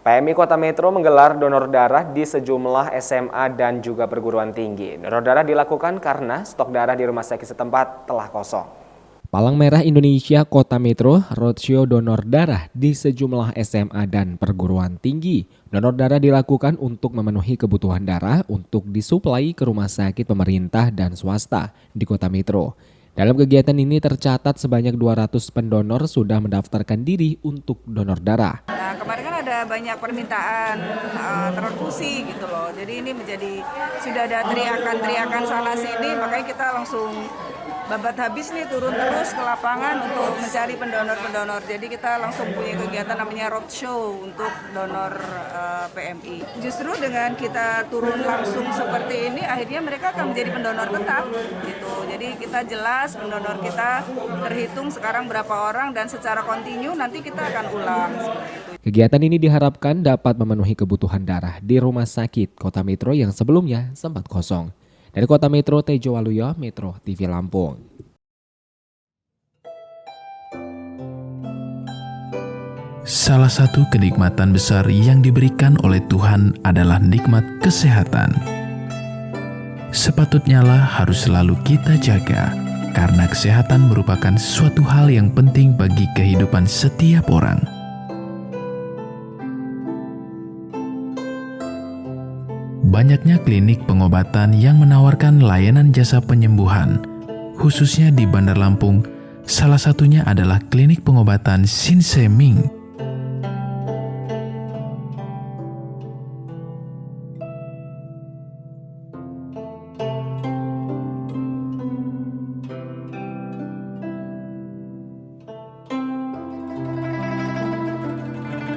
PMI Kota Metro menggelar donor darah di sejumlah SMA dan juga perguruan tinggi. Donor darah dilakukan karena stok darah di rumah sakit setempat telah kosong. Palang Merah Indonesia Kota Metro roadshow donor darah di sejumlah SMA dan perguruan tinggi. Donor darah dilakukan untuk memenuhi kebutuhan darah untuk disuplai ke rumah sakit pemerintah dan swasta di Kota Metro. Dalam kegiatan ini tercatat sebanyak 200 pendonor sudah mendaftarkan diri untuk donor darah. Nah, kemarin kan ada banyak permintaan transfusi gitu loh. Jadi ini sudah ada teriakan-teriakan sana sini, makanya kita langsung babat habis nih turun terus ke lapangan untuk mencari pendonor-pendonor. Jadi kita langsung punya kegiatan namanya roadshow untuk donor PMI. Justru dengan kita turun langsung seperti ini, akhirnya mereka akan menjadi pendonor tetap gitu. Jadi kita jelas pendonor kita terhitung sekarang berapa orang dan secara kontinu nanti kita akan ulang. Kegiatan ini diharapkan dapat memenuhi kebutuhan darah di rumah sakit Kota Metro yang sebelumnya sempat kosong. Dari Kota Metro, Tejo Waluyo, Metro TV Lampung. Salah satu kenikmatan besar yang diberikan oleh Tuhan adalah nikmat kesehatan. Sepatutnya lah harus selalu kita jaga, karena kesehatan merupakan suatu hal yang penting bagi kehidupan setiap orang. Banyaknya klinik pengobatan yang menawarkan layanan jasa penyembuhan, khususnya di Bandar Lampung. Salah satunya adalah klinik pengobatan Sinseming.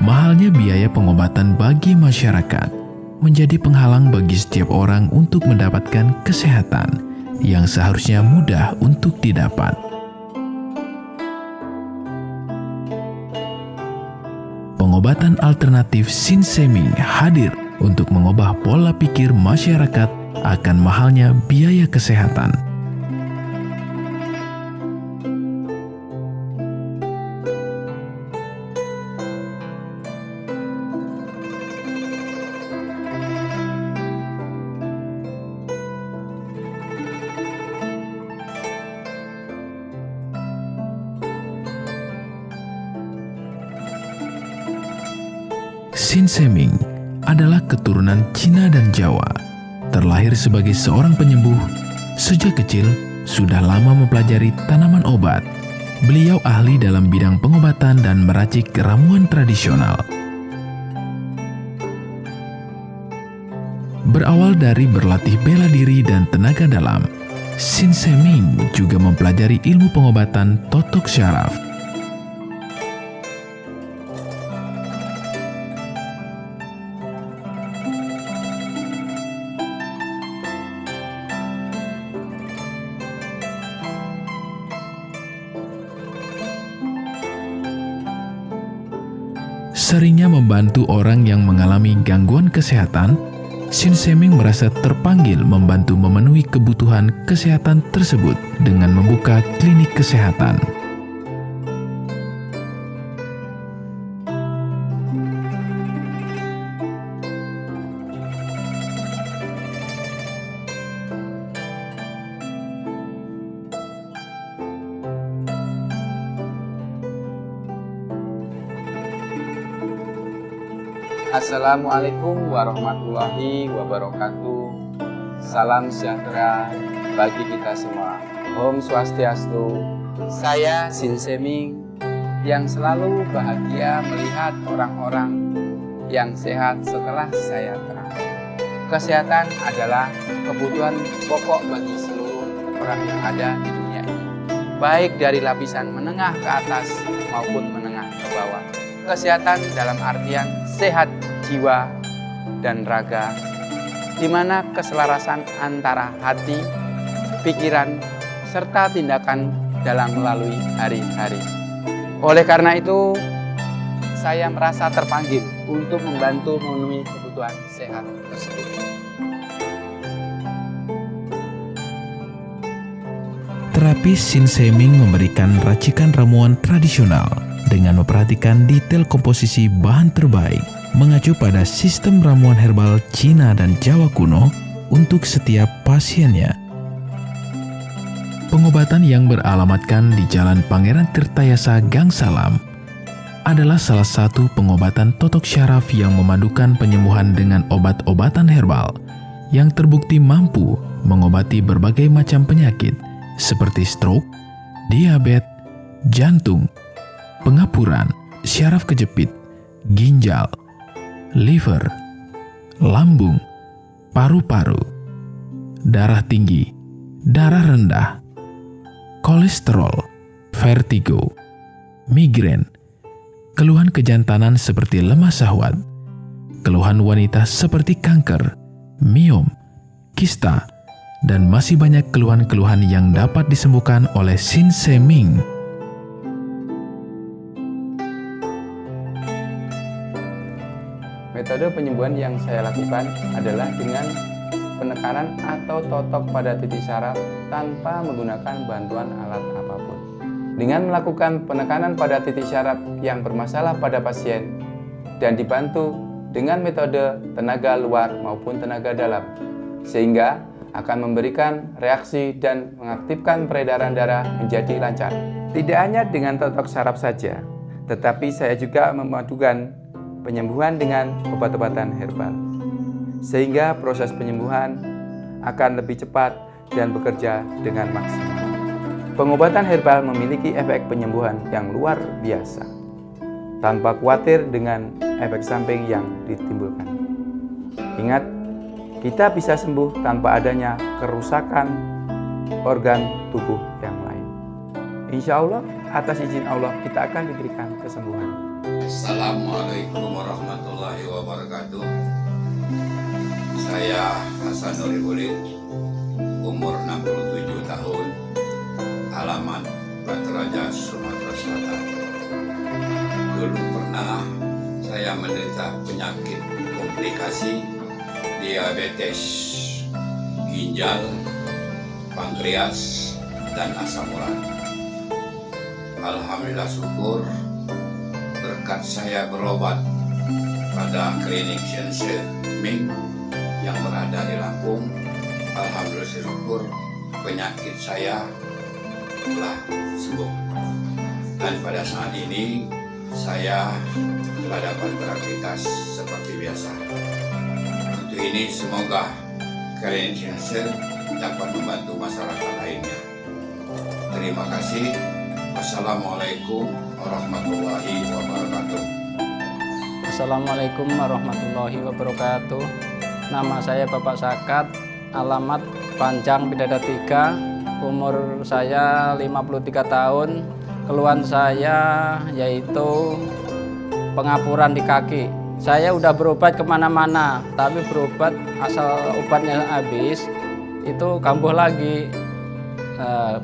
Mahalnya biaya pengobatan bagi masyarakat menjadi penghalang bagi setiap orang untuk mendapatkan kesehatan yang seharusnya mudah untuk didapat. Pengobatan alternatif Sinseming hadir untuk mengubah pola pikir masyarakat akan mahalnya biaya kesehatan. Sinseming adalah keturunan Cina dan Jawa. Terlahir sebagai seorang penyembuh, sejak kecil sudah lama mempelajari tanaman obat. Beliau ahli dalam bidang pengobatan dan meracik ramuan tradisional. Berawal dari berlatih bela diri dan tenaga dalam, Sinseming juga mempelajari ilmu pengobatan totok syaraf. Seringnya membantu orang yang mengalami gangguan kesehatan, Sinseming merasa terpanggil membantu memenuhi kebutuhan kesehatan tersebut dengan membuka klinik kesehatan. Assalamualaikum warahmatullahi wabarakatuh. Salam sejahtera bagi kita semua. Om Swastiastu. Saya Sinseming yang selalu bahagia melihat orang-orang yang sehat setelah saya terang. Kesehatan adalah kebutuhan pokok bagi seluruh orang yang ada di dunia ini, baik dari lapisan menengah ke atas maupun menengah ke bawah. Kesehatan dalam artian sehat jiwa dan raga, di mana keselarasan antara hati, pikiran, serta tindakan dalam melalui hari-hari. Oleh karena itu, saya merasa terpanggil untuk membantu memenuhi kebutuhan sehat tersebut. Terapi Sinseming memberikan racikan ramuan tradisional dengan memperhatikan detail komposisi bahan terbaik, mengacu pada sistem ramuan herbal Cina dan Jawa kuno untuk setiap pasiennya. Pengobatan yang beralamatkan di Jalan Pangeran Tirtayasa Gang Salam adalah salah satu pengobatan totok syaraf yang memadukan penyembuhan dengan obat-obatan herbal yang terbukti mampu mengobati berbagai macam penyakit seperti stroke, diabetes, jantung, pengapuran, syaraf kejepit, ginjal, liver, lambung, paru-paru, darah tinggi, darah rendah, kolesterol, vertigo, migrain, keluhan kejantanan seperti lemah syahwat, keluhan wanita seperti kanker, miom, kista, dan masih banyak keluhan-keluhan yang dapat disembuhkan oleh Sinseming. Metode penyembuhan yang saya lakukan adalah dengan penekanan atau totok pada titik syaraf tanpa menggunakan bantuan alat apapun. Dengan melakukan penekanan pada titik syaraf yang bermasalah pada pasien dan dibantu dengan metode tenaga luar maupun tenaga dalam, sehingga akan memberikan reaksi dan mengaktifkan peredaran darah menjadi lancar. Tidak hanya dengan totok syaraf saja, tetapi saya juga memadukan penyembuhan dengan obat-obatan herbal, sehingga proses penyembuhan akan lebih cepat dan bekerja dengan maksimal. Pengobatan herbal memiliki efek penyembuhan yang luar biasa, tanpa khawatir dengan efek samping yang ditimbulkan. Ingat, kita bisa sembuh tanpa adanya kerusakan organ tubuh yang lain. Insya Allah, atas izin Allah, kita akan diberikan kesembuhan. Assalamualaikum warahmatullahi wabarakatuh. Saya Hasan Nuribulin, umur 67 tahun, alamat Batu Raja, Sumatera Selatan. Dulu pernah saya menderita penyakit komplikasi diabetes, ginjal, pankreas, dan asam urat. Alhamdulillah syukur berkat saya berobat pada klinik Sinseming yang berada di Lampung. Alhamdulillah syukur penyakit saya telah sembuh. Dan pada saat ini saya telah dapat beraktivitas seperti biasa. Untuk ini semoga klinik Sinseming dapat membantu masyarakat lainnya. Terima kasih. Wassalamualaikum warahmatullahi wabarakatuh. Assalamualaikum warahmatullahi wabarakatuh. Nama saya Bapak Sakat, alamat Panjang Bidada 3, umur saya 53 tahun. Keluhan saya yaitu pengapuran di kaki. Saya udah berobat kemana-mana, tapi berobat asal obatnya habis, itu kambuh lagi.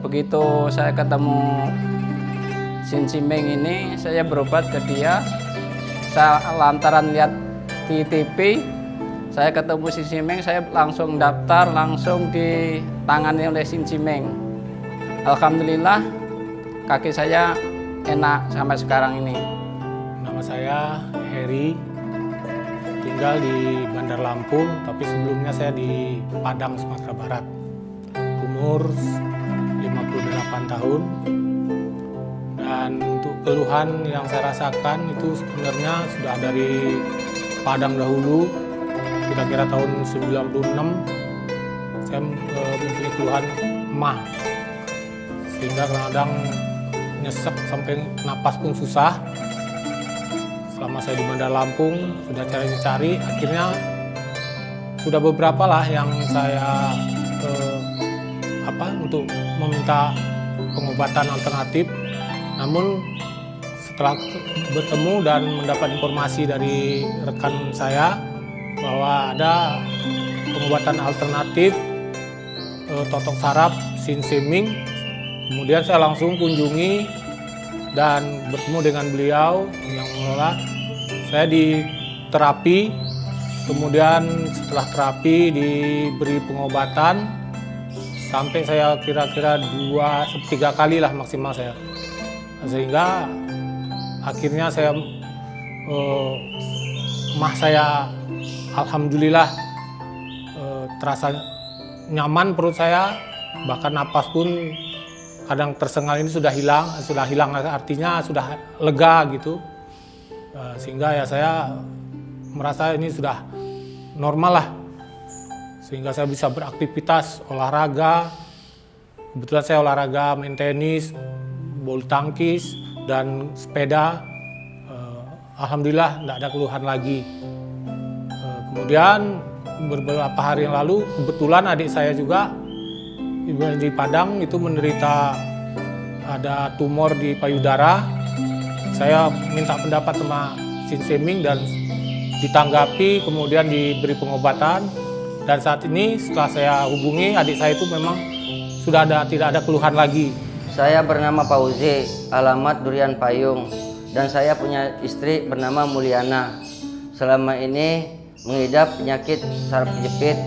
Begitu saya ketemu Sinseming ini, saya berobat ke dia. Saya lantaran lihat di TV, saya ketemu Sinseming, saya langsung daftar, langsung ditangani oleh Sinseming. Alhamdulillah, kaki saya enak sampai sekarang ini. Nama saya Heri, tinggal di Bandar Lampung, tapi sebelumnya saya di Padang, Sumatera Barat. Umur 58 tahun. Dan untuk keluhan yang saya rasakan itu sebenarnya sudah dari Padang dahulu, kira-kira tahun 96, saya mempunyai keluhan emah. Sehingga kadang nyesek sampai napas pun susah. Selama saya di Bandar Lampung, sudah cari-cari, akhirnya sudah beberapa lah yang saya untuk meminta pengobatan alternatif. Namun setelah bertemu dan mendapat informasi dari rekan saya bahwa ada pengobatan alternatif totok saraf Sinseming, kemudian saya langsung kunjungi dan bertemu dengan beliau yang mengelola. Saya di terapi, kemudian setelah terapi diberi pengobatan sampai saya kira-kira 2-3 kali lah maksimal saya. Sehingga akhirnya saya Mah saya alhamdulillah terasa nyaman perut saya, bahkan napas pun kadang tersengal ini sudah hilang artinya sudah lega gitu. Sehingga ya saya merasa ini sudah normal lah, sehingga saya bisa beraktivitas olahraga. Kebetulan saya olahraga main tenis, bulu tangkis, dan sepeda. Alhamdulillah tidak ada keluhan lagi. Kemudian beberapa hari yang lalu kebetulan adik saya juga di Padang itu menderita ada tumor di payudara. Saya minta pendapat sama Sinseming dan ditanggapi, kemudian diberi pengobatan. Dan saat ini setelah saya hubungi adik saya itu memang sudah tidak ada keluhan lagi. Saya bernama Fauzi, alamat Durian Payung, dan saya punya istri bernama Mulyana. Selama ini mengidap penyakit saraf kejepit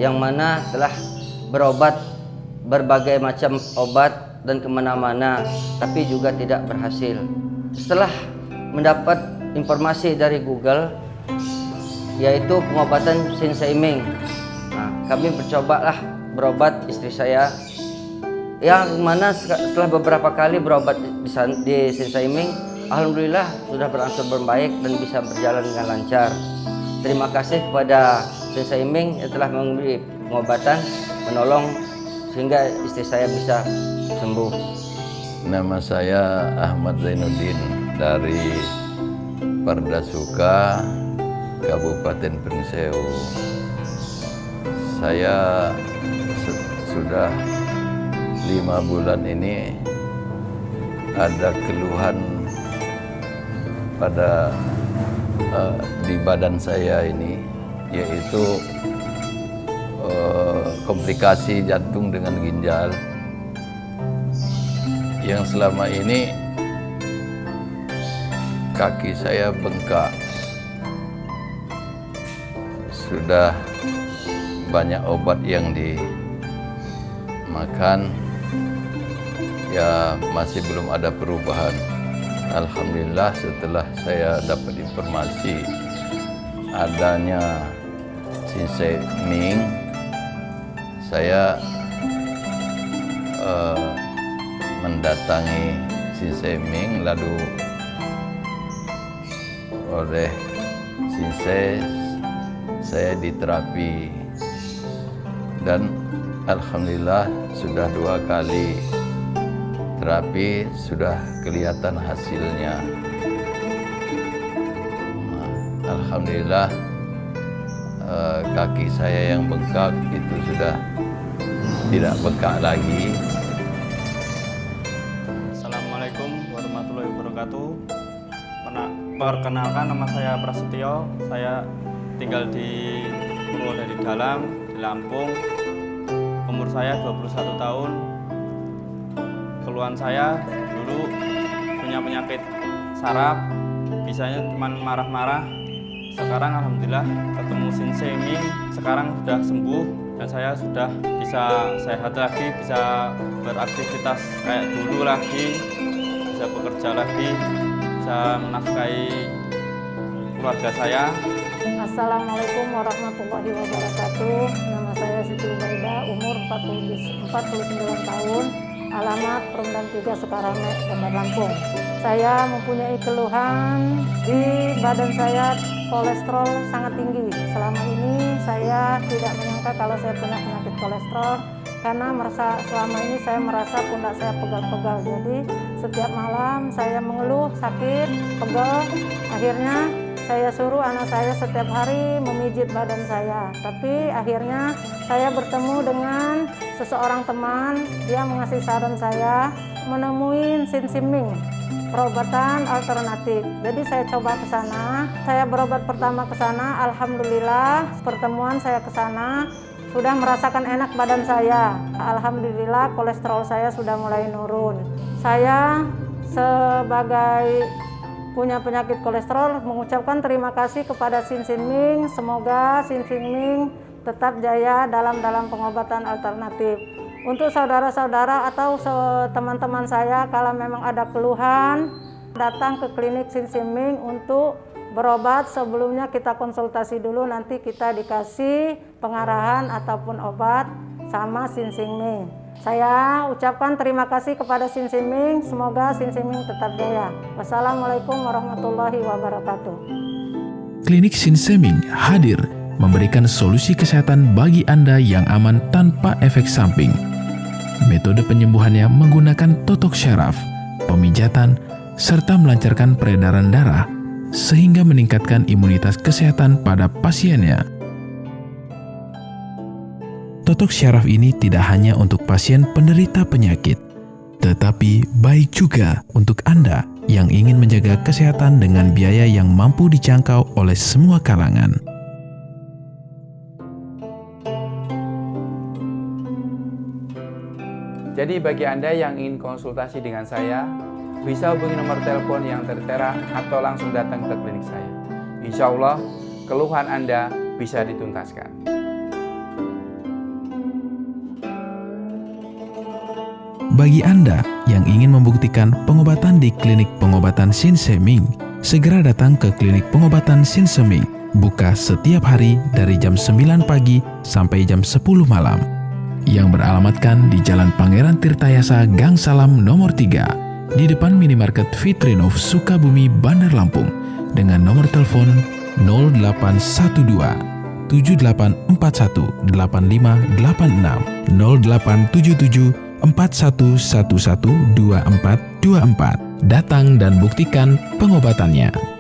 yang mana telah berobat berbagai macam obat dan kemana-mana, tapi juga tidak berhasil. Setelah mendapat informasi dari Google, yaitu pengobatan Sinseming, kami bercobalah berobat istri saya, yang mana setelah beberapa kali berobat di Sinseming, alhamdulillah sudah berangsur membaik dan bisa berjalan dengan lancar. Terima kasih kepada Sinseming yang telah memberi pengobatan, menolong sehingga istri saya bisa sembuh. Nama saya Ahmad Zainuddin dari Pardasuka, Kabupaten Prinseu. Saya sudah 5 bulan ini ada keluhan pada di badan saya ini, yaitu komplikasi jantung dengan ginjal yang selama ini kaki saya bengkak. Sudah banyak obat yang dimakan, ya masih belum ada perubahan. Alhamdulillah setelah saya dapat informasi adanya Sinseming, saya mendatangi Sinseming, lalu oleh Sinse saya diterapi, dan alhamdulillah sudah 2 kali terapi sudah kelihatan hasilnya. Alhamdulillah kaki saya yang bengkak itu sudah tidak bengkak lagi. Assalamualaikum warahmatullahi wabarakatuh. Perkenalkan, nama saya Prasetyo. Saya tinggal di Purwodadi Dalam, di Lampung. Umur saya 21 tahun. Keluhan saya dulu punya penyakit saraf, bisanya cuma marah-marah. Sekarang alhamdulillah ketemu Sinseming, sekarang sudah sembuh dan saya sudah bisa sehat lagi, bisa beraktivitas kayak dulu lagi, bisa bekerja lagi, bisa menafkahi keluarga saya. Assalamualaikum warahmatullahi wabarakatuh. Nama saya Siti Ubaidah, umur 49 tahun, alamat Perumdan 3 Sukarame, Bandar Lampung. Saya mempunyai keluhan di badan saya, kolesterol sangat tinggi. Selama ini saya tidak menyangka kalau saya punya penyakit kolesterol, karena selama ini saya merasa pundak saya pegal-pegal. Jadi setiap malam saya mengeluh sakit, pegal. Akhirnya saya suruh anak saya setiap hari memijit badan saya. Tapi akhirnya saya bertemu dengan seseorang teman, dia mengasih saran saya menemui Sinseming, perobatan alternatif. Jadi saya coba ke sana. Saya berobat pertama ke sana, alhamdulillah pertemuan saya ke sana sudah merasakan enak badan saya. Alhamdulillah kolesterol saya sudah mulai nurun. Saya sebagai punya penyakit kolesterol mengucapkan terima kasih kepada Sinseming. Semoga Sinseming tetap jaya dalam pengobatan alternatif. Untuk saudara-saudara atau teman-teman saya, kalau memang ada keluhan, datang ke klinik Sinseming untuk berobat sebelumnya kita konsultasi dulu, nanti kita dikasih pengarahan ataupun obat sama Sinseming. Saya ucapkan terima kasih kepada Sinseming, semoga Sinseming tetap jaya. Wassalamualaikum warahmatullahi wabarakatuh. Klinik Sinseming hadir memberikan solusi kesehatan bagi Anda yang aman tanpa efek samping. Metode penyembuhannya menggunakan totok syaraf, pemijatan, serta melancarkan peredaran darah sehingga meningkatkan imunitas kesehatan pada pasiennya. Totok syaraf ini tidak hanya untuk pasien penderita penyakit, tetapi baik juga untuk Anda yang ingin menjaga kesehatan dengan biaya yang mampu dijangkau oleh semua kalangan. Jadi bagi Anda yang ingin konsultasi dengan saya, bisa hubungi nomor telepon yang tertera atau langsung datang ke klinik saya. Insya Allah, keluhan Anda bisa dituntaskan. Bagi Anda yang ingin membuktikan pengobatan di klinik pengobatan Sinseming, segera datang ke klinik pengobatan Sinseming. Buka setiap hari dari jam 9 pagi sampai jam 10 malam. Yang beralamatkan di Jalan Pangeran Tirtayasa Gang Salam nomor 3, di depan minimarket Fitrinov Sukabumi, Bandar Lampung, dengan nomor telepon 0812 7841 8586 0877 4111 2424. Datang dan buktikan pengobatannya.